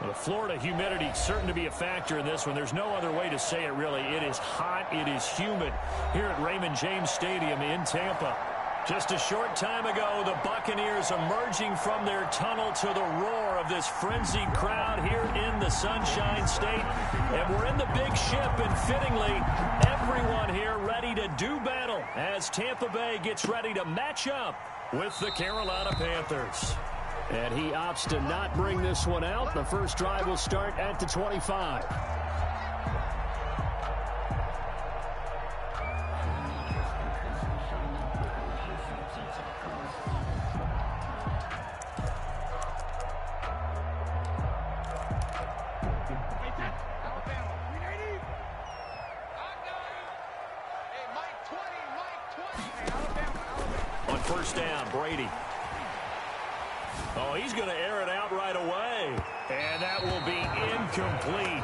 The Florida humidity certain to be a factor in this one. There's no other way to say it, really. It is hot. It is humid here at Raymond James Stadium in Tampa. Just a short time ago, the Buccaneers emerging from their tunnel to the roar of this frenzied crowd here in the Sunshine State. And we're in the big ship, and fittingly, everyone here ready to do battle as Tampa Bay gets ready to match up with the Carolina Panthers. And he opts to not bring this one out. The first drive will start at the 25. On first down, Brady. Oh, he's going to air it out right away. And that will be incomplete.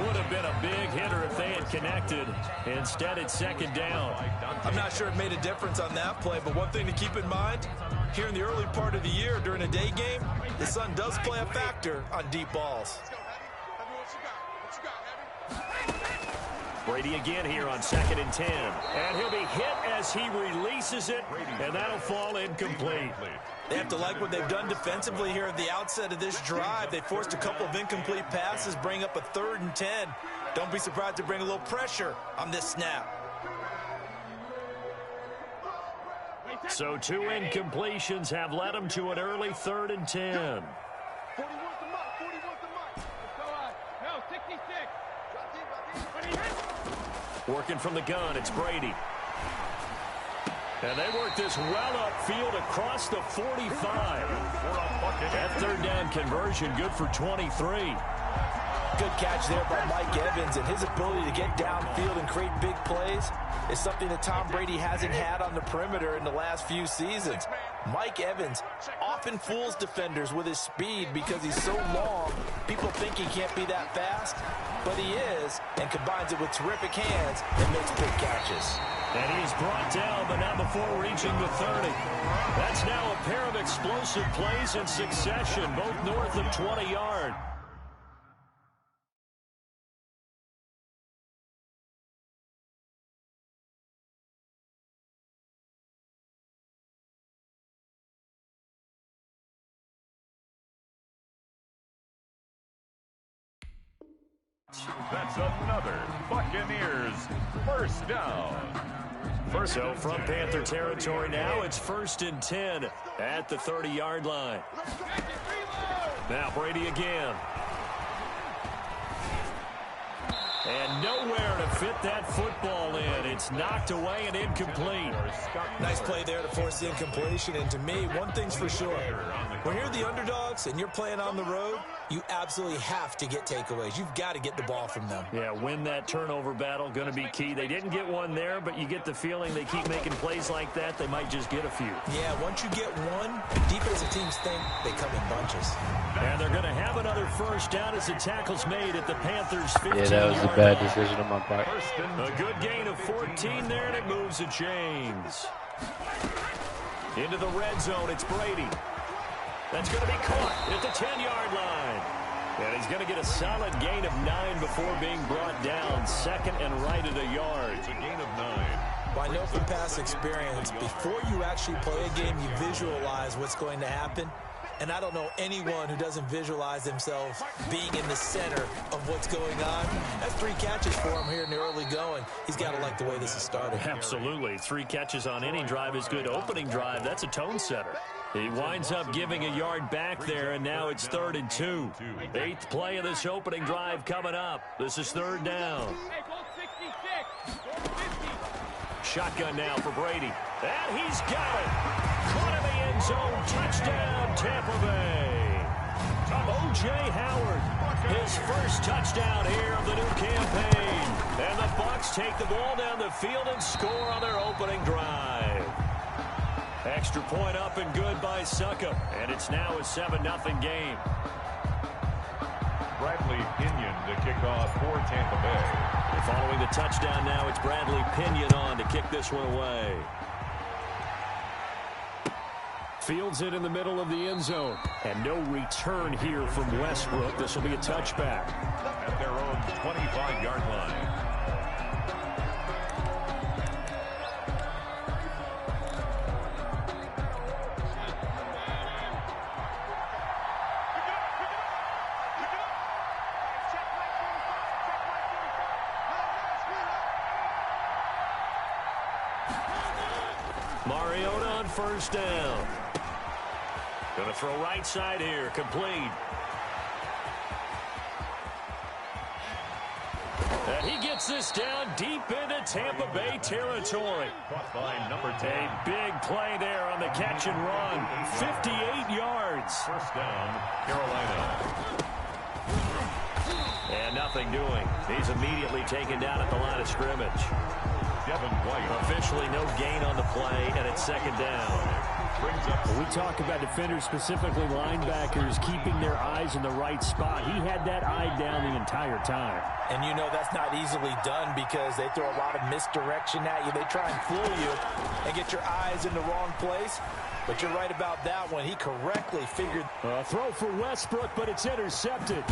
Would have been a big hitter if they had connected. Instead, it's second down. I'm not sure it made a difference on that play, but one thing to keep in mind, here in the early part of the year during a day game, the sun does play a factor on deep balls. Brady again here on 2nd and 10. And he'll be hit as he releases it, and that'll fall incomplete. They have to like what they've done defensively here at the outset of this drive. They forced a couple of incomplete passes, bring up a 3rd and 10. Don't be surprised to bring a little pressure on this snap. So 2 incompletions have led them to an early 3rd and 10. Working from the gun, it's Brady. And they work this well upfield across the 45. That 3rd down conversion good for 23. Good catch there by Mike Evans, and his ability to get downfield and create big plays is something that Tom Brady hasn't had on the perimeter in the last few seasons. Mike Evans often fools defenders with his speed because he's so long. People think he can't be that fast, but he is, and combines it with terrific hands and makes big catches. And he's brought down, but not before reaching the 30. That's now a pair of explosive plays in succession, both north of 20 yards. That's another Buccaneers first down. So from Panther territory now, it's 1st and 10 at the 30-yard line. Now Brady again. And nowhere to fit that football in. It's knocked away and incomplete. Nice play there to force the incompletion. And to me, one thing's for sure. When you're the underdogs and you're playing on the road, you absolutely have to get takeaways. You've got to get the ball from them. Yeah, win that turnover battle, going to be key. They didn't get one there, but you get the feeling they keep making plays like that, they might just get a few. Yeah, once you get one, defensive teams think they come in bunches. And they're going to have another first down as the tackle's made at the Panthers' 15-yard line. Yeah, that was a bad decision on my part. A good gain of 14 there, and it moves the chains. Into the red zone, it's Brady. That's going to be caught at the 10-yard line. And he's going to get a solid gain of 9 before being brought down. 2nd and right at a yard. It's a gain of 9. I know from past experience, before you actually play a game, you visualize what's going to happen. And I don't know anyone who doesn't visualize themselves being in the center of what's going on. That's 3 catches for him here in the early going. He's got to like the way this is started. Absolutely. 3 catches on any drive is good. Opening drive, that's a tone setter. He winds up giving a yard back there, and now it's 3rd and 2. 8th play of this opening drive coming up. This is 3rd down. Shotgun now for Brady. And he's got it. Caught in the end zone. Touchdown, Tampa Bay. O.J. Howard, his first touchdown here of the new campaign. And the Bucs take the ball down the field and score on their opening drive. Extra point up and good by Succop. And it's now a 7-0 game. Bradley Pinion to kick off for Tampa Bay. And following the touchdown now, it's Bradley Pinion on to kick this one away. Fields it in the middle of the end zone. And no return here from Westbrook. This will be a touchback. At their own 25-yard line. Mariota on first down. Going to throw right side here. Complete. And he gets this down deep into Tampa Bay territory. Caught by number 10. A big play there on the catch and run. 58 yards. First down, Carolina. And nothing doing. He's immediately taken down at the line of scrimmage. Devin White. Officially no gain on the play, and it's second down. Brings up. We talk about defenders, specifically linebackers, keeping their eyes in the right spot. He had that eye down the entire time. And you know that's not easily done because they throw a lot of misdirection at you. They try and fool you and get your eyes in the wrong place. But you're right about that one. He correctly figured. A throw for Westbrook, but it's intercepted.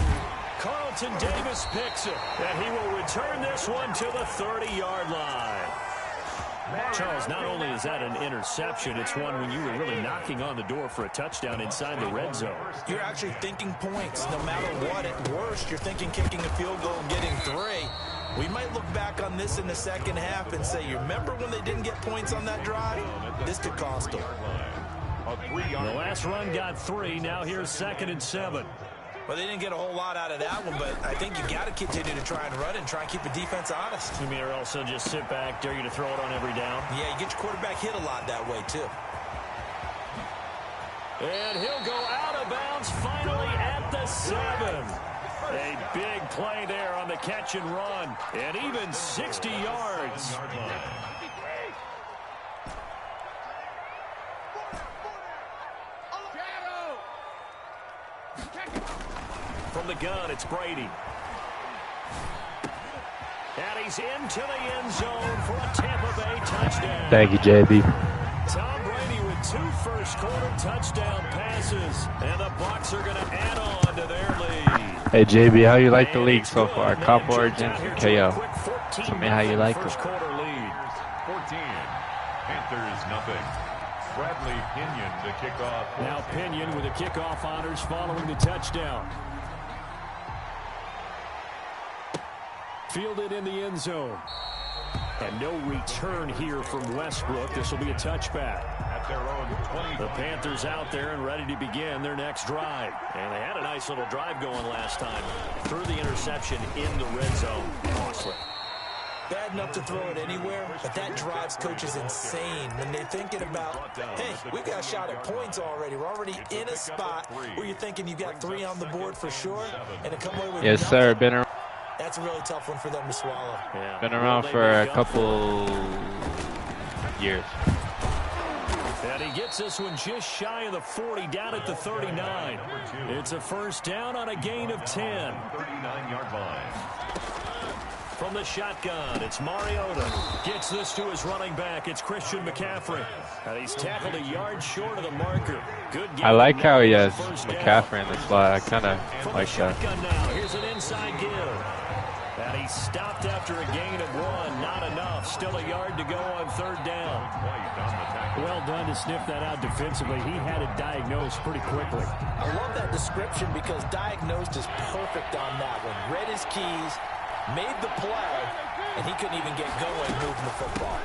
Carlton Davis picks it, and he will return this one to the 30-yard line. Charles, not only is that an interception, it's one when you were really knocking on the door for a touchdown inside the red zone. You're actually thinking points. No matter what, at worst, you're thinking kicking a field goal and getting 3. We might look back on this in the second half and say, you remember when they didn't get points on that drive? This could cost them. The last run got 3. Now here's 2nd and 7. Well, they didn't get a whole lot out of that one, but I think you got to continue to try and run it and try and keep the defense honest. You mean, or also just sit back, dare you to throw it on every down? Yeah, you get your quarterback hit a lot that way, too. And he'll go out of bounds finally at the 7. A big play there on the catch and run, and even 60 yards. From the gun, it's Brady. And he's into the end zone for a Tampa Bay touchdown. Thank you, JB. Tom Brady with 2 first-quarter touchdown passes, and the Bucs are going to add on to their lead. Hey, JB, how you like the league so far? Cop origins and KO. Tell me how you like it. First quarter lead. 14. Panthers nothing. Bradley Pinion to kick off. Now Pinion with the kickoff honors following the touchdown. Fielded in the end zone. And no return here from Westbrook. This will be a touchback. At their own 20. The Panthers out there and ready to begin their next drive. And they had a nice little drive going last time. Threw the interception in the red zone. Costly. Bad enough to throw it anywhere, but that drives coaches insane when they're thinking about, hey, we've got a shot at points already. We're already in a spot where you're thinking you've got 3 on the board for sure, and to come away with Yes, nothing, sir. Been around. that's a really tough one for them to swallow. Yeah. Been around for a couple years. And he gets this one just shy of the 40, down at the 39. It's a first down on a gain of 10. 39-yard line. From the shotgun, it's Mariota. Gets this to his running back. It's Christian McCaffrey. And he's tackled a yard short of the marker. Good game. I like how he has McCaffrey in the slot. I kind of like that. Shotgun now. Here's an inside give. And he stopped after a gain of 1. Not enough. Still a yard to go on 3rd down. Well done to sniff that out defensively. He had it diagnosed pretty quickly. I love that description because diagnosed is perfect on that one. Read his keys, made the play, and he couldn't even get going moving the football.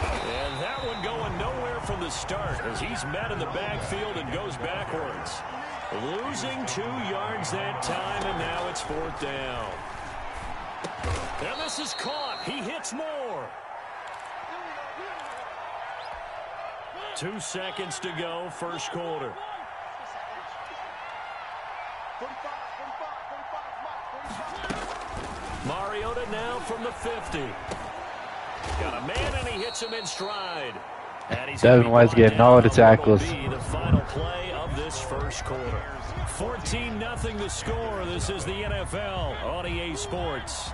And that one going nowhere from the start as he's met in the backfield and goes backwards. Losing 2 yards that time, and now it's 4th down. And this is caught. He hits more. 2 seconds to go, first quarter. Mariota now from the 50. Got a man, and he hits him in stride. Devin White's getting all the tackles. The final play of this first quarter. 14-0 the score. This is the NFL on EA Sports.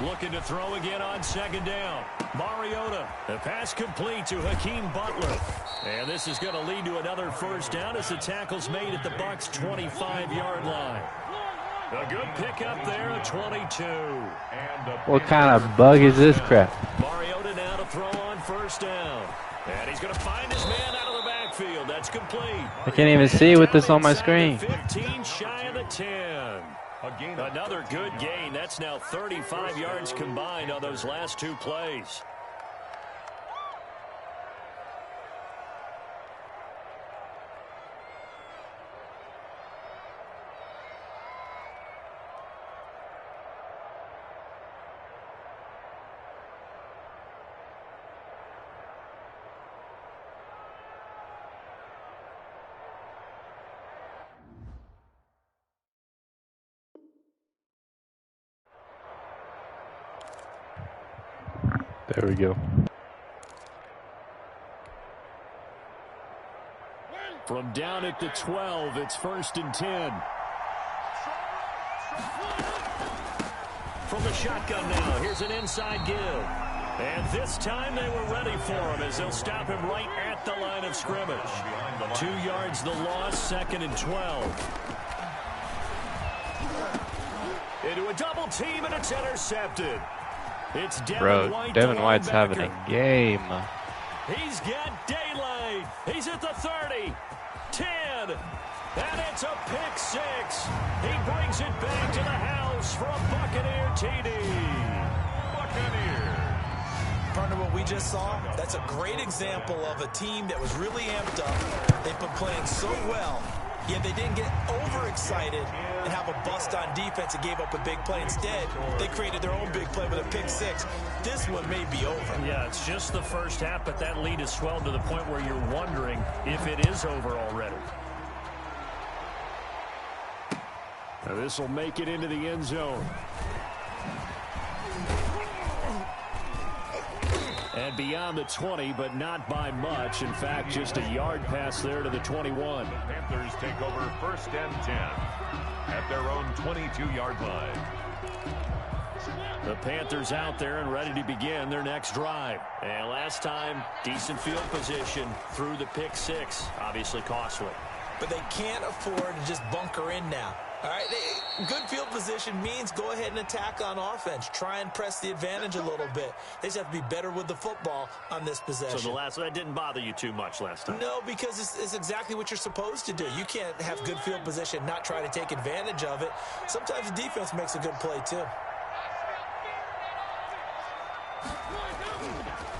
Looking to throw again on second down. Mariota. The pass complete to Hakeem Butler. And this is going to lead to another first down as the tackle's made at the Bucs' 25-yard line. A good pickup there at 22. What kind of bug is this crap? Mariota now to throw on first down. And he's going to find his man out of the backfield. That's complete. I can't even see with this on my screen. 15 shy of the 10. Another good gain. That's now 35 yards combined on those last two plays. There we go. From down at the 12, it's 1st and 10. From the shotgun now, here's an inside give. And this time they were ready for him as they'll stop him right at the line of scrimmage. 2 yards the loss, 2nd and 12. Into a double team, and it's intercepted. It's Devin White. Devin White's having a game. He's got daylight. He's at the 30, 10, and it's a pick 6. He brings it back to the house for a Buccaneer TD. Buccaneers. Partner, what we just saw, that's a great example of a team that was really amped up. They've been playing so well, yet they didn't get overexcited and have a bust on defense and gave up a big play. Instead, they created their own big play with a pick 6. This one may be over. Yeah, it's just the first half, but that lead has swelled to the point where you're wondering if it is over already. Now this will make it into the end zone. And beyond the 20, but not by much. In fact, just a yard pass there to the 21. The Panthers take over 1st and 10 at their own 22-yard line. The Panthers out there and ready to begin their next drive. And last time, decent field position through the pick 6. Obviously costly. But they can't afford to just bunker in now. All right, good field position means go ahead and attack on offense. Try and press the advantage a little bit. They just have to be better with the football on this possession. So that didn't bother you too much last time? No, because it's exactly what you're supposed to do. You can't have good field position, not try to take advantage of it. Sometimes the defense makes a good play, too.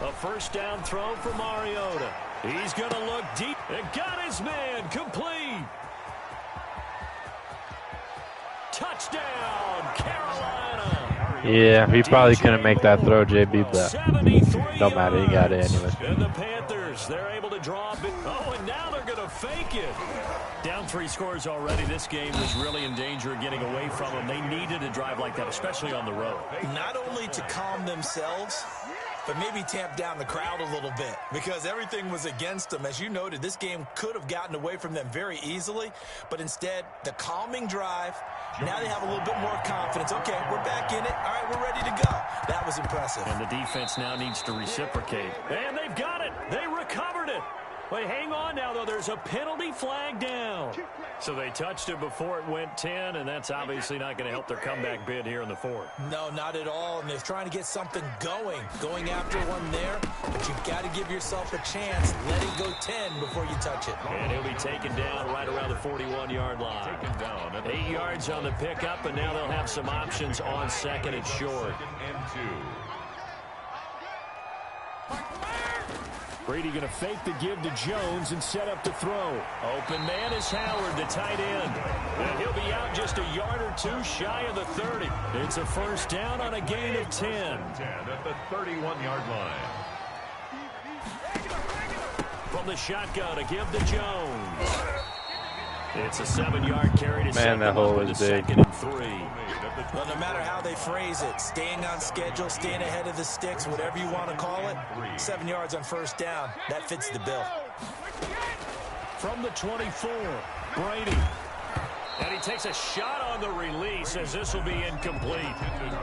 A first down throw for Mariota. He's going to look deep. And got his man complete. Touchdown, Carolina. Yeah, he probably couldn't make that throw, JB, but don't matter. He got it anyway. And the Panthers, they're able to draw a bit. Oh, and now they're going to fake it. Down 3 scores already. This game was really in danger of getting away from them. They needed a drive like that, especially on the road. Not only to calm themselves, but maybe tamp down the crowd a little bit because everything was against them. As you noted, this game could have gotten away from them very easily, but instead, the calming drive, now they have a little bit more confidence. Okay, we're back in it. All right, we're ready to go. That was impressive. And the defense now needs to reciprocate. And they've got it. They recovered it. Wait, hang on now, though. There's a penalty flag down. So they touched it before it went 10, and that's obviously not going to help their comeback bid here in the 4th. No, not at all, and they're trying to get something going after one there, but you've got to give yourself a chance. Let it go 10 before you touch it. And he'll be taken down right around the 41-yard line. Taken down at 8 yards on the pickup, and now they'll have some options on 2nd and short. 2nd and 2. Brady going to fake the give to Jones and set up to throw. Open man is Howard, the tight end. And he'll be out just a yard or 2 shy of the 30. It's a first down on a gain of 10. 10 at the 31-yard line. From the shotgun, a give to Jones. It's a 7-yard carry to Man, that hole is big. 2nd and 3. Well, no matter how they phrase it, staying on schedule, staying ahead of the sticks, whatever you want to call it, 7 yards on first down, that fits the bill. From the 24, Brady. And he takes a shot on the release as this will be incomplete.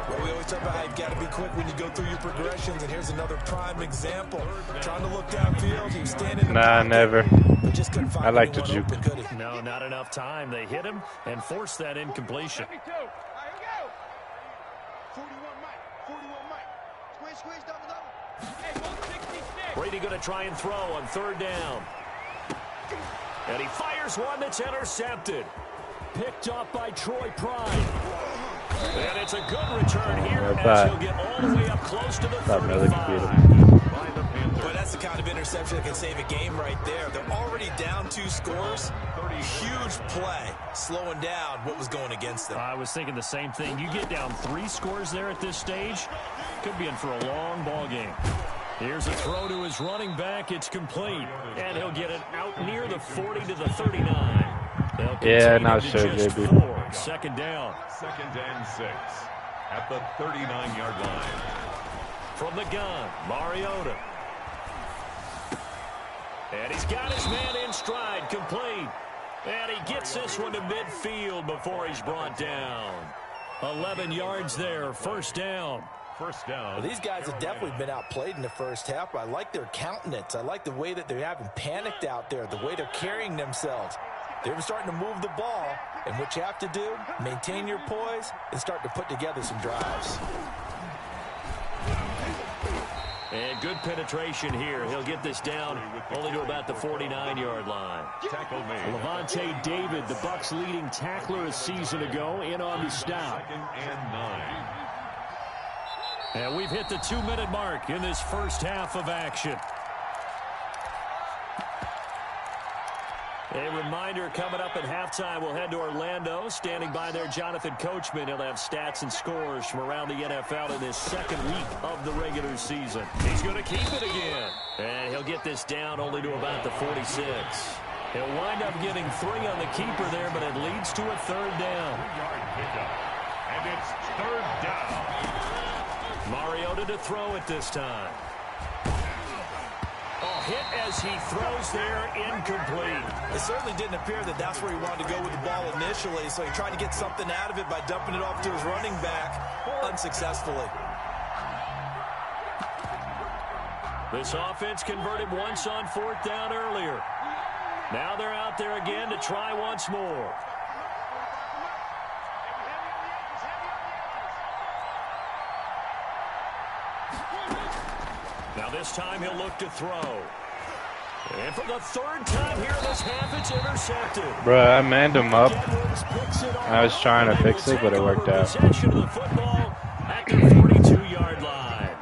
Well, we always talk about how you've got to be quick when you go through your progressions, and here's another prime example. Trying to look downfield, he was standing. Nah, never. But just couldn't find I like to anyone juke. open, could he? No, not enough time. They hit him and forced that incompletion. Brady going to try and throw on third down. And he fires one that's intercepted. Picked up by Troy Pride. And it's a good return here as he'll get all the way up close to the 35. But that's the kind of interception that can save a game right there. They're already down 2 scores. Huge play, slowing down what was going against them. I was thinking the same thing. You get down 3 scores there at this stage, could be in for a long ball game. Here's a throw to his running back. It's complete. And he'll get it out near the 40 to the 39. Yeah, not sure, JB. 4. Second down. 2nd and 6 at the 39-yard line. From the gun, Mariota. And he's got his man in stride, complete. And he gets this one to midfield before he's brought down. 11 yards there, first down. First down. Well, these guys have definitely been outplayed in the first half, but I like their countenance. I like the way that they haven't panicked out there, the way they're carrying themselves. They're starting to move the ball, and what you have to do, maintain your poise and start to put together some drives. And good penetration here. He'll get this down only to about the 49-yard line. Tackle made. Levante David, the Bucs' leading tackler a season ago, in on the stop. 2nd and 9. And we've hit the 2-minute mark in this first half of action. A reminder, coming up at halftime, we'll head to Orlando. Standing by there, Jonathan Coachman. He'll have stats and scores from around the NFL in this second week of the regular season. He's going to keep it again. And he'll get this down only to about the 46. He'll wind up getting 3 on the keeper there, but it leads to a third down. 3-yard pickup. And it's third down. Mariota to throw it this time. Hit as he throws there, incomplete. It certainly didn't appear that that's where he wanted to go with the ball initially, so he tried to get something out of it by dumping it off to his running back unsuccessfully. This offense converted once on 4th down earlier. Now they're out there again to try once more. Now this time he'll look to throw. And for the 3rd time here in this half, it's intercepted. Bruh, I manned him up. I was trying to fix it, but it worked out. Possession of the football at the 42-yard line.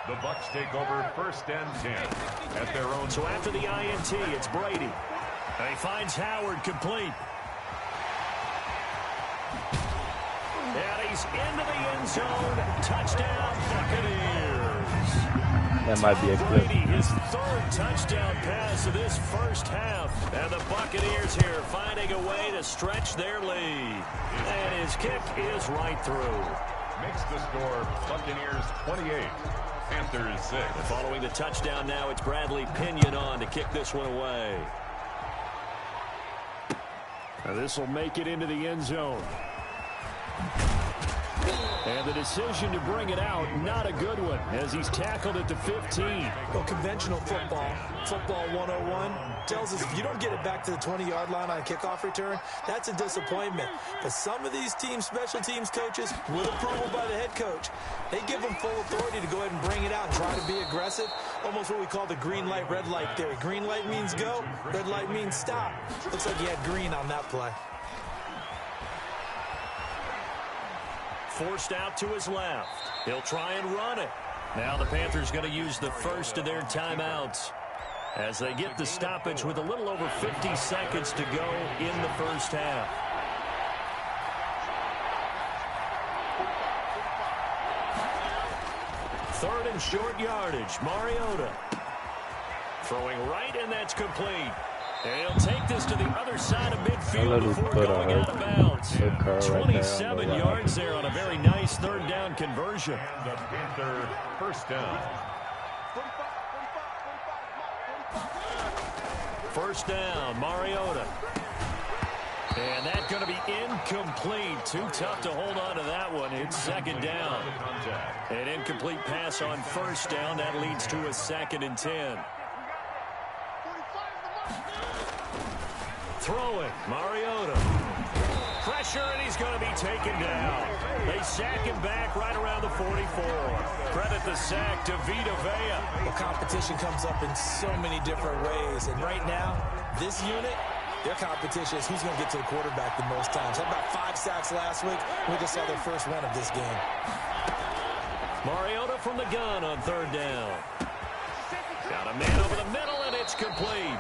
The Bucs take over 1st and 10 at their own. So after the INT, it's Brady. And he finds Howard complete. And he's into the end zone. Touchdown, Buccaneers. That might be a clip. Brady, his 3rd touchdown pass of this first half. And the Buccaneers here finding a way to stretch their lead. And his kick is right through. Makes the score Buccaneers 28, Panthers 6. And following the touchdown now, it's Bradley Pinion on to kick this one away. Now this will make it into the end zone. And the decision to bring it out, not a good one, as he's tackled at the 15. Well, conventional football 101, tells us if you don't get it back to the 20-yard line on a kickoff return, that's a disappointment. But some of these teams, special teams coaches, with approval by the head coach, they give them full authority to go ahead and bring it out and try to be aggressive. Almost what we call the green light, red light theory. Green light means go, red light means stop. Looks like he had green on that play. Forced out to his left. He'll try and run it. Now the Panthers going to use the first of their timeouts as they get the stoppage with a little over 50 seconds to go in the first half. Third and short yardage. Mariota throwing right, and that's complete. And he'll take this to the other side of midfield before going out of bounds. 27 yards there on a very nice 3rd down conversion. And the Panther first down. First down, Mariota. And that's going to be incomplete. Too tough to hold on to that one. It's second down. An incomplete pass on first down. That leads to a 2nd and 10. Throwing, Mariota. Pressure, and he's going to be taken down. They sack him back right around the 44. Credit the sack to Vita Vea. Well, competition comes up in so many different ways. And right now, this unit, their competition is who's going to get to the quarterback the most times. Had about 5 sacks last week. We just saw their first one of this game. Mariota from the gun on 3rd down. Got a man over the middle, and it's complete.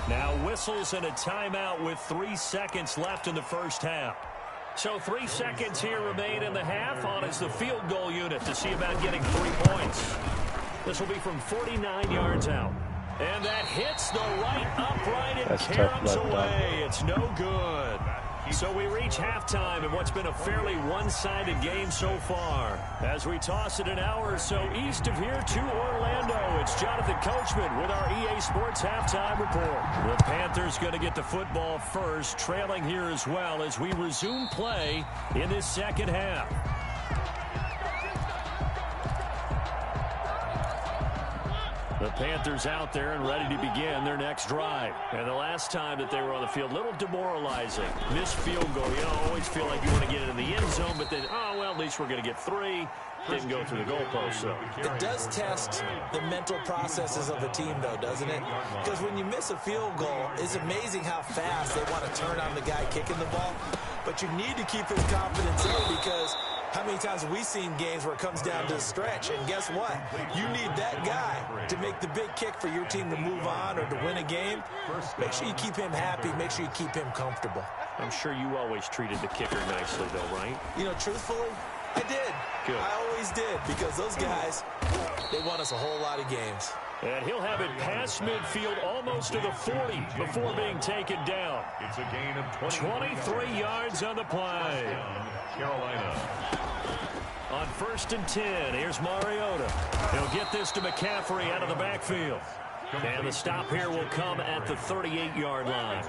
Now whistles and a timeout with 3 seconds left in the first half. So 3 seconds here remain in the half. On is the field goal unit to see about getting 3 points. This will be from 49 yards out. And that hits the right upright and caroms away. It's no good. So we reach halftime in what's been a fairly one-sided game so far. As we toss it an hour or so east of here to Orlando, it's Jonathan Coachman with our EA Sports Halftime Report. The Panthers going to get the football first, trailing here as well as we resume play in this second half. The Panthers out there and ready to begin their next drive. And the last time that they were on the field, a little demoralizing. Missed field goal. You know, always feel like you want to get it in the end zone, but then, oh, well, at least we're going to get 3. Didn't go through the goalpost, so. It does test the mental processes of a team, though, doesn't it? Because when you miss a field goal, it's amazing how fast they want to turn on the guy kicking the ball. But you need to keep his confidence up because how many times have we seen games where it comes down to a stretch? And guess what? You need that guy to make the big kick for your team to move on or to win a game. Make sure you keep him happy. Make sure you keep him comfortable. I'm sure you always treated the kicker nicely, though, right? You know, truthfully, I did. Good. I always did because those guys, they won us a whole lot of games. And he'll have it past midfield almost to the 40 before being taken down. It's a gain of 23 yards on the play. Carolina. On 1st and 10, here's Mariota. He'll get this to McCaffrey out of the backfield. And the stop here will come at the 38-yard line.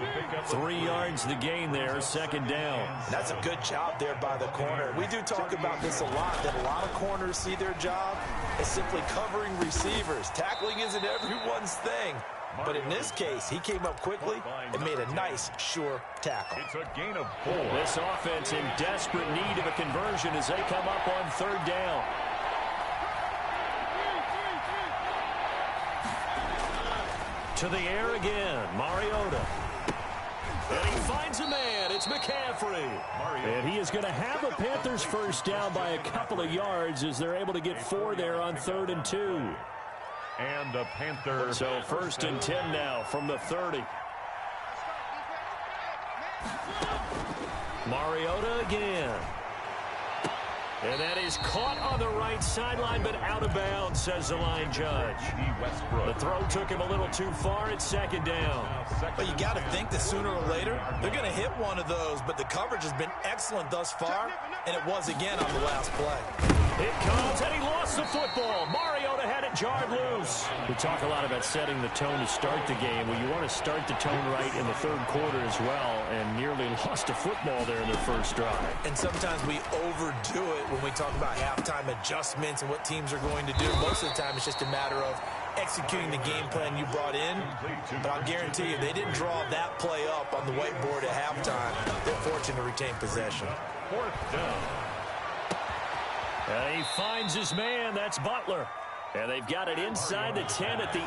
3 yards the gain there, 2nd down. That's a good job there by the corner. We do talk about this a lot, that a lot of corners see their job as simply covering receivers. Tackling isn't everyone's thing. But in this case, he came up quickly and made a nice, sure tackle. It's a gain of 4. This offense in desperate need of a conversion as they come up on 3rd down. To the air again, Mariota. And he finds a man. It's McCaffrey. And he is going to have a Panthers first down by a couple of yards as they're able to get 4 there on 3rd and 2. And the Panthers. So 1st and 10 now from the 30. Mariota again. And that is caught on the right sideline, but out of bounds, says the line judge. The throw took him a little too far. It's 2nd down. But you got to think that sooner or later, they're going to hit one of those. But the coverage has been excellent thus far, and it was again on the last play. It comes, and he lost the football. Mariota had it jarred loose. We talk a lot about setting the tone to start the game. Well, you want to start the tone right in the 3rd quarter as well, and nearly lost a football there in their first drive. And sometimes we overdo it when we talk about halftime adjustments and what teams are going to do. Most of the time, it's just a matter of executing the game plan you brought in. But I'll guarantee you, they didn't draw that play up on the whiteboard at halftime. They're fortunate to retain possession. 4th down. And he finds his man. That's Butler. And they've got it inside the 10 at the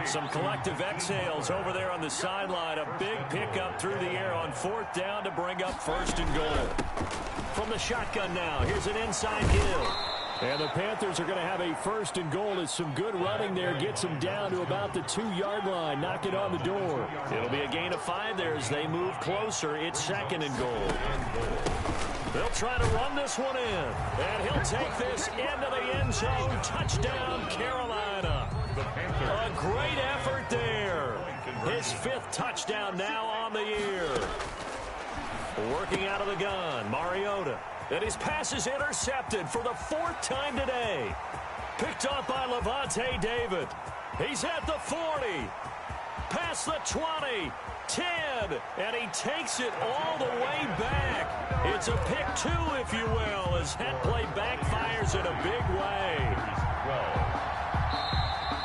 8. Some collective exhales over there on the sideline. A big pickup through the air on 4th down to bring up 1st and goal. From the shotgun now, here's an inside Hill. And the Panthers are going to have a 1st and goal as some good running there gets them down to about the 2-yard line. Knock it on the door. It'll be a gain of 5 there as they move closer. It's 2nd and goal. They'll try to run this one in. And he'll take this into the end zone. Touchdown, Carolina. A great effort there. His 5th touchdown now on the year. Working out of the gun, Mariota. And his pass is intercepted for the 4th time today. Picked up by Levante David. He's at the 40. Past the 20. 10, and he takes it all the way back. It's a pick 2, if you will, as that play backfires in a big way.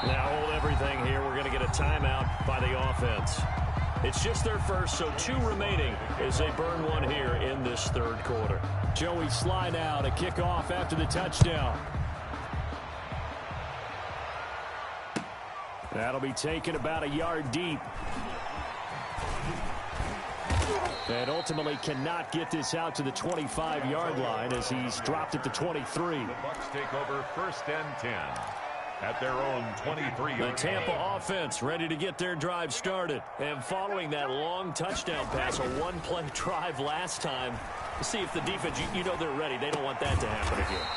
Now hold everything here. We're going to get a timeout by the offense. It's just their first, so 2 remaining as they burn one here in this third quarter. Joey Sly now to kick off after the touchdown. That'll be taken about a yard deep. And ultimately cannot get this out to the 25-yard line as he's dropped at the 23. The Bucs take over 1st and 10 at their own 23. The Tampa offense ready to get their drive started. And following that long touchdown pass, a one-play drive last time, see if the defense, you know they're ready. They don't want that to happen again.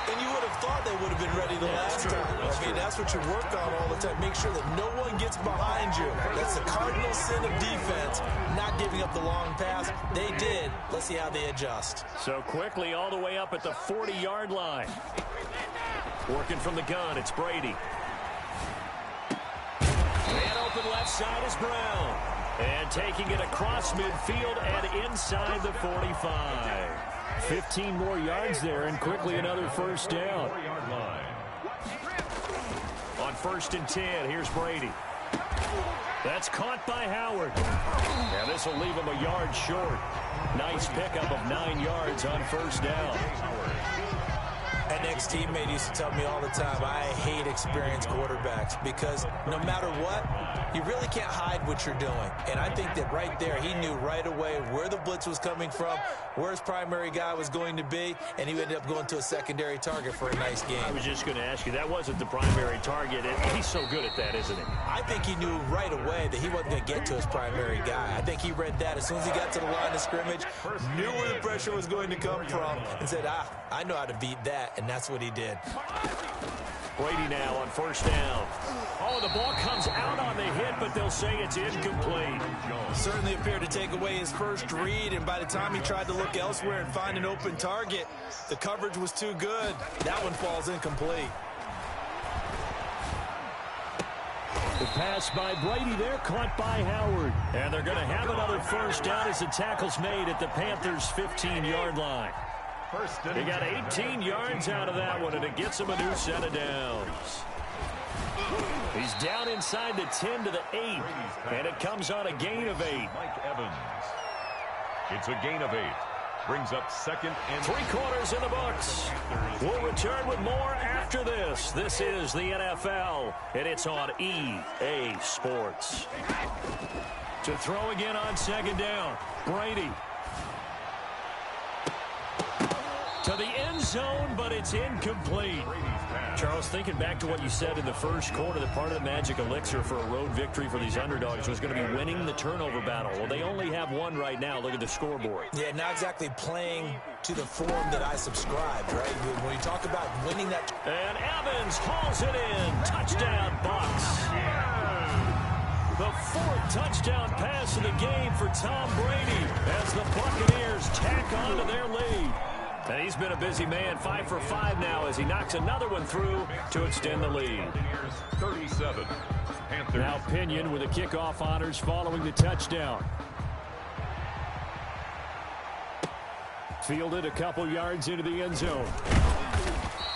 And you would have thought they would have been ready the last time. I mean, that's what you work on all the time. Make sure that no one gets behind you. That's the cardinal sin of defense, not giving up the long pass. They did. Let's see how they adjust. So quickly all the way up at the 40-yard line. Working from the gun, it's Brady. Man open left side is Brown. And taking it across midfield and inside the 45. 15 more yards there, and quickly another first down. On 1st and 10, here's Brady. That's caught by Howard. And this will leave him a yard short. Nice pickup of 9 yards on first down. An ex-teammate used to tell me all the time, I hate experienced quarterbacks because no matter what, you really can't hide what you're doing. And I think that right there, he knew right away where the blitz was coming from, where his primary guy was going to be, and he ended up going to a secondary target for a nice game. I was just going to ask you, that wasn't the primary target. He's so good at that, isn't he? I think he knew right away that he wasn't going to get to his primary guy. I think he read that as soon as he got to the line of scrimmage, knew where the pressure was going to come from, and said, I know how to beat that. And that's what he did. Brady now on first down. Oh, the ball comes out on the hit, but they'll say it's incomplete. Certainly appeared to take away his first read, and by the time he tried to look elsewhere and find an open target, the coverage was too good. That one falls incomplete. The pass by Brady there, caught by Howard. And they're going to have another first down as the tackle's made at the Panthers' 15-yard line. They got 18 yards out of that one, and it gets him a new set of downs. He's down inside the 10 to the 8, and it comes on a gain of 8. Mike Evans. It's a gain of 8. Brings up 2nd and 3 quarters in the books. We'll return with more after this. This is the NFL, and it's on EA Sports. To throw again on 2nd down, Brady. To the end zone, but it's incomplete. Charles, thinking back to what you said in the first quarter, that part of the magic elixir for a road victory for these underdogs was going to be winning the turnover battle. Well, they only have one right now. Look at the scoreboard. Yeah, not exactly playing to the form that I subscribed, right? When you talk about winning that. And Evans hauls it in. Touchdown, Bucs. The 4th touchdown pass of the game for Tom Brady as the Buccaneers tack on to their lead. And he's been a busy man, 5 for 5 now as he knocks another one through to extend the lead. 37. Panthers. Now Pinion with the kickoff honors following the touchdown. Fielded a couple yards into the end zone.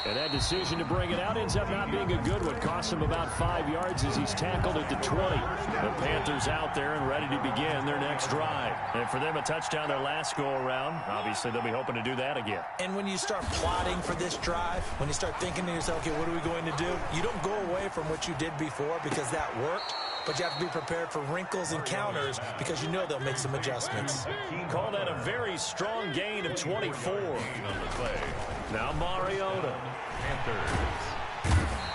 And that decision to bring it out ends up not being a good one. Costs him about 5 yards as he's tackled at the 20. The Panthers out there and ready to begin their next drive. And for them, a touchdown their last go-around. Obviously, they'll be hoping to do that again. And when you start plotting for this drive, when you start thinking to yourself, okay, what are we going to do? You don't go away from what you did before because that worked. But you have to be prepared for wrinkles and counters because you know they'll make some adjustments. Call that a very strong gain of 24. Now Mariota. Panthers.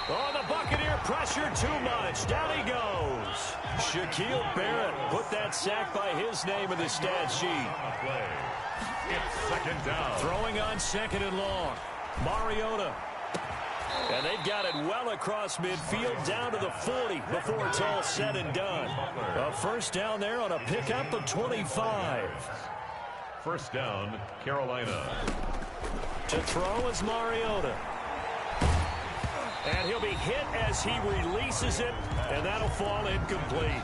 Oh, the Buccaneer pressure too much. Down he goes. Shaquille Barrett put that sack by his name in the stat sheet. It's 2nd down. Throwing on 2nd and long. Mariota. And they've got it well across midfield down to the 40 before it's all said and done. A first down there on a pickup of 25. 1st down, Carolina. To throw is Mariota. And he'll be hit as he releases it, and that'll fall incomplete.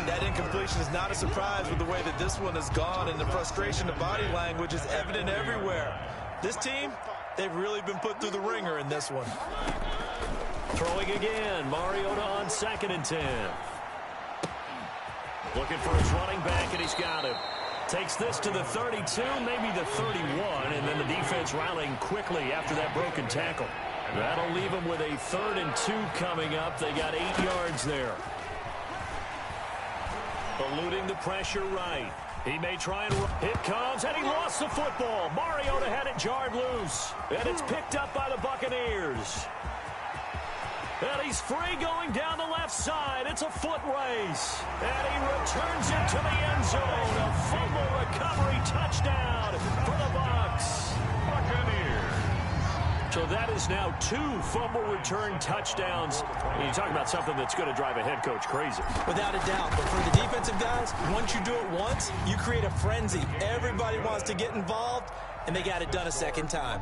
That incompletion is not a surprise with the way that this one has gone, and the frustration of body language is evident everywhere. This team, they've really been put through the ringer in this one. Throwing again, Mariota on 2nd and 10. Looking for his running back, and he's got him. Takes this to the 32, maybe the 31, and then the defense rallying quickly after that broken tackle. That'll leave them with a 3rd and 2 coming up. They got 8 yards there. Eluding the pressure right. He may try and run. It comes, and he lost the football. Mariota had it jarred loose, and it's picked up by the Buccaneers. And he's free going down the left side. It's a foot race. And he returns it to the end zone. A fumble recovery touchdown for the Bucs. Buccaneers. So that is now 2 fumble return touchdowns. And you're talking about something that's going to drive a head coach crazy. Without a doubt. But for the defensive guys, once you do it once, you create a frenzy. Everybody wants to get involved, and they got it done a second time.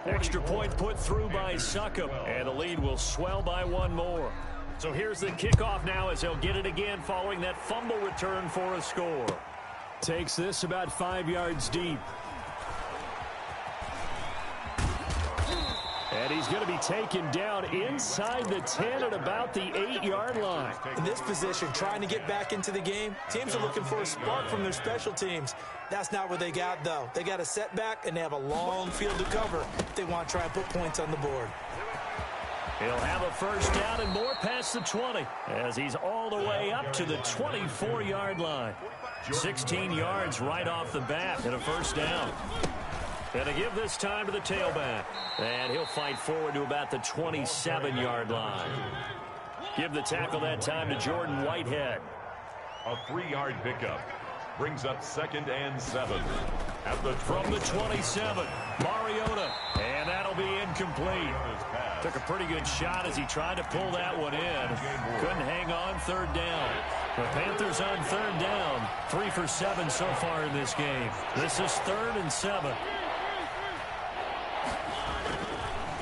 Extra point put through by Succop, and the lead will swell by 1 more. So here's the kickoff now as they'll get it again following that fumble return for a score. Takes this about 5 yards deep. And he's going to be taken down inside the 10 at about the 8-yard line. In this position, trying to get back into the game, teams are looking for a spark from their special teams. That's not what they got, though. They got a setback, and they have a long field to cover if they want to try and put points on the board. He'll have a first down and more past the 20 as he's all the way up to the 24-yard line. 16 yards right off the bat and a first down. And to give this time to the tailback. And he'll fight forward to about the 27-yard line. Give the tackle that time to Jordan Whitehead. A 3-yard pickup brings up 2nd and 7. From the 27, Mariota. And that'll be incomplete. Took a pretty good shot as he tried to pull that one in. Couldn't hang on 3rd down. The Panthers on 3rd down. 3 for 7 so far in this game. This is 3rd and 7.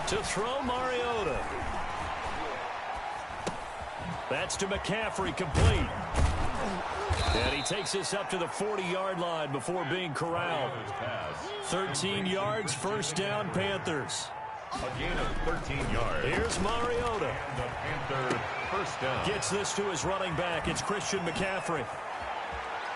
To throw, Mariota. That's to McCaffrey, complete. And he takes this up to the 40-yard line before being corralled. 13 yards, first down, Panthers. A gain of 13 yards. Here's Mariota. The Panthers first down. Gets this to his running back. It's Christian McCaffrey.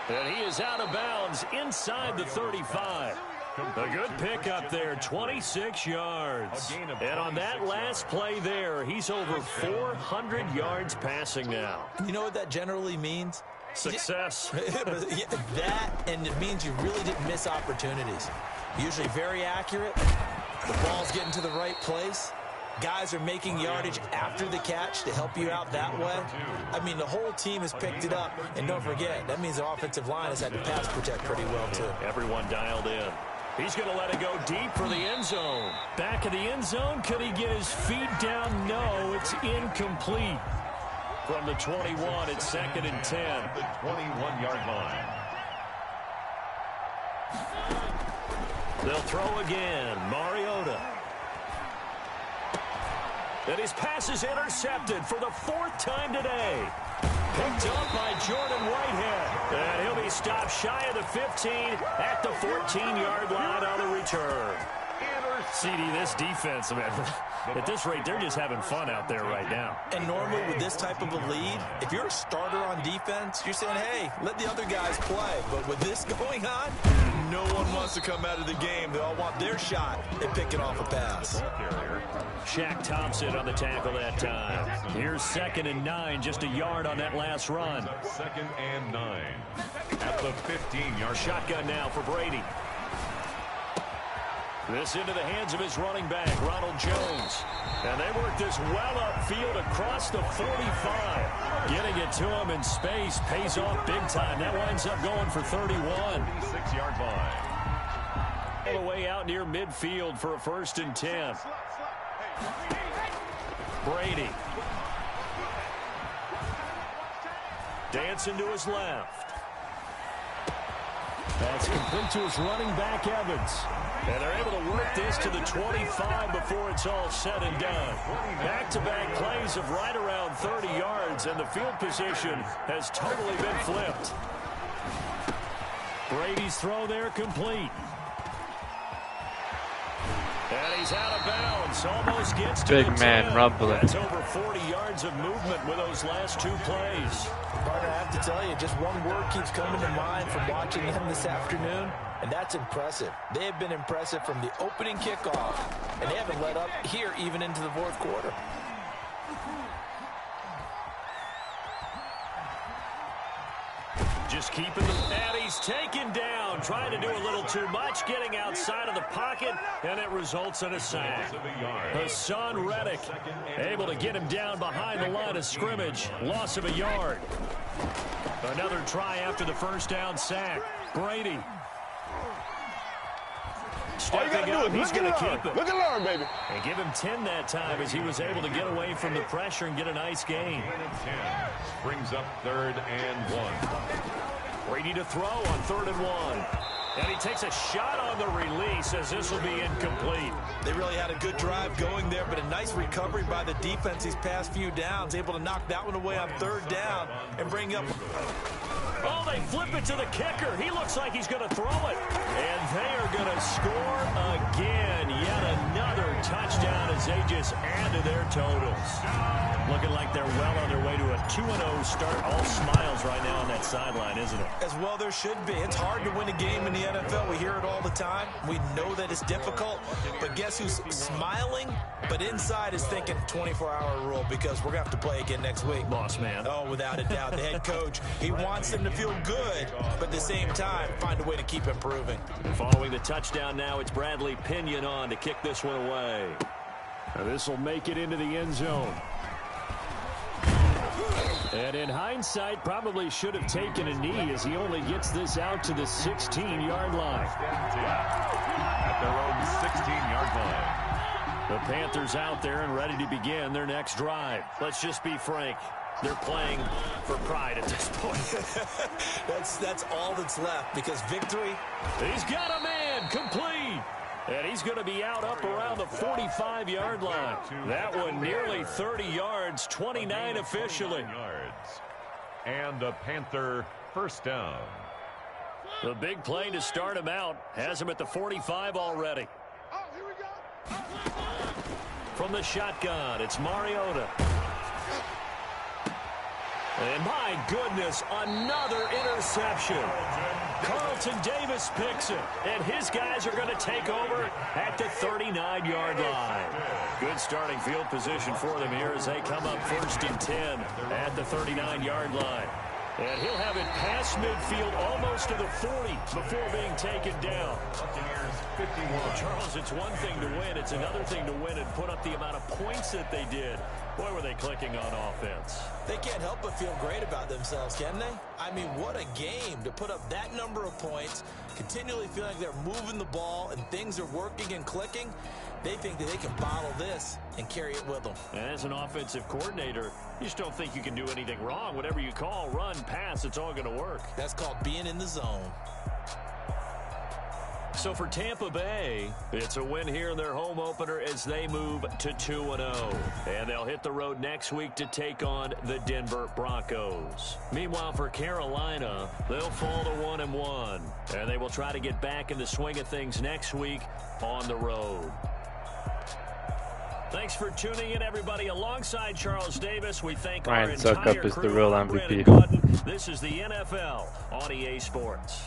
And he is out of bounds inside the 35. A good pickup there, 26 yards. And on that last play there, he's over 400 yards passing now. You know what that generally means? Success. That, and it means you really didn't miss opportunities. Usually very accurate. The ball's getting to the right place. Guys are making yardage after the catch to help you out that way. I mean, the whole team has picked it up. And don't forget, that means the offensive line has had to pass protect pretty well, too. Everyone dialed in. He's going to let it go deep for the end zone. Back of the end zone. Could he get his feet down? No, it's incomplete. From the 21, it's 2nd and 10. The 21-yard line. They'll throw again. Mariota. And his pass is intercepted for the 4th time today. Picked up by Jordan Whitehead. And he'll be stopped shy of the 15 at the 14-yard line on the return. CD, this defense, man, at this rate, they're just having fun out there right now. And normally with this type of a lead, if you're a starter on defense, you're saying, hey, let the other guys play. But with this going on, no one wants to come out of the game. They all want their shot at picking off a pass. Shaq Thompson on the tackle that time. Here's 2nd and 9, just a yard on that last run. 2nd and 9 at the 15-yard. Shotgun now for Brady. This into the hands of his running back, Ronald Jones. And they work this well upfield across the 45. Getting it to him in space pays off big time. That winds up going for 31. 6-yard line. All the way out near midfield for a 1st and 10. Brady. Dancing to his left. That's complete to his running back, Evans. And they're able to work this to the 25 before it's all said and done. Back-to-back plays of right around 30 yards, and the field position has totally been flipped. Brady's throw there complete. And he's out of bounds. Almost gets to Big the man 10. rumbling. That's over 40 yards of movement with those last two plays. Partner, I have to tell you, just one word keeps coming to mind from watching them this afternoon, and that's impressive. They have been impressive from the opening kickoff, and they haven't let up here even into the fourth quarter. Just keeping the... And he's taken down, trying to do a little too much, getting outside of the pocket, and it results in a sack. Hassan Reddick able to get him down behind the line of scrimmage. Loss of a yard. Another try after the first down sack. Brady. Stepping up, he's going to keep it. Look at Lauren, baby. And give him 10 that time as he was able to get away from the pressure and get a nice gain. 10 brings up 3rd and 1. Brady to throw on 3rd and 1. And he takes a shot on the release as this will be incomplete. They really had a good drive going there, but a nice recovery by the defense these past few downs, able to knock that one away on 3rd down and bring up... Oh, they flip it to the kicker. He looks like he's going to throw it. And they are going to score again. Yet another touchdown as they just add to their totals. Looking like they're well on their way to a 2-0 start. All smiles right now on that sideline, isn't it? As well there should be. It's hard to win a game in the NFL. We hear it all the time. We know that it's difficult. But guess who's smiling? But inside is thinking 24-hour rule because we're going to have to play again next week. Boss man. Oh, without a doubt. The head coach, he wants them to feel good, but at the same time, find a way to keep improving. Following the touchdown now, it's Bradley Pinion on to kick this one away. Now this will make it into the end zone. And in hindsight, probably should have taken a knee as he only gets this out to the 16-yard line. At their own 16-yard line. The Panthers out there and ready to begin their next drive. Let's just be frank. They're playing for pride at this point. That's all that's left because victory. He's got a man complete. And he's going to be out up around the 45-yard line. That one nearly 30 yards, 29 officially. And a Panther first down. The big play to start him out has him at the 45 already. From the shotgun, it's Mariota. And my goodness, another interception. Carlton Davis picks it, and his guys are going to take over at the 39-yard line. Good starting field position for them here as they come up 1st and 10 at the 39-yard line. And he'll have it past midfield almost to the 40 before being taken down. Charles, it's one thing to win. It's another thing to win and put up the amount of points that they did. Boy, were they clicking on offense. They can't help but feel great about themselves, can they? I mean, what a game to put up that number of points, continually feeling like they're moving the ball and things are working and clicking. They think that they can bottle this and carry it with them. And as an offensive coordinator, you just don't think you can do anything wrong. Whatever you call, run, pass, it's all going to work. That's called being in the zone. So for Tampa Bay, it's a win here in their home opener as they move to 2-0. And they'll hit the road next week to take on the Denver Broncos. Meanwhile, for Carolina, they'll fall to 1-1. And they will try to get back in the swing of things next week on the road. Thanks for tuning in, everybody. Alongside Charles Davis, we thank our entire Suckup is the real MVP. This is the NFL on EA Sports.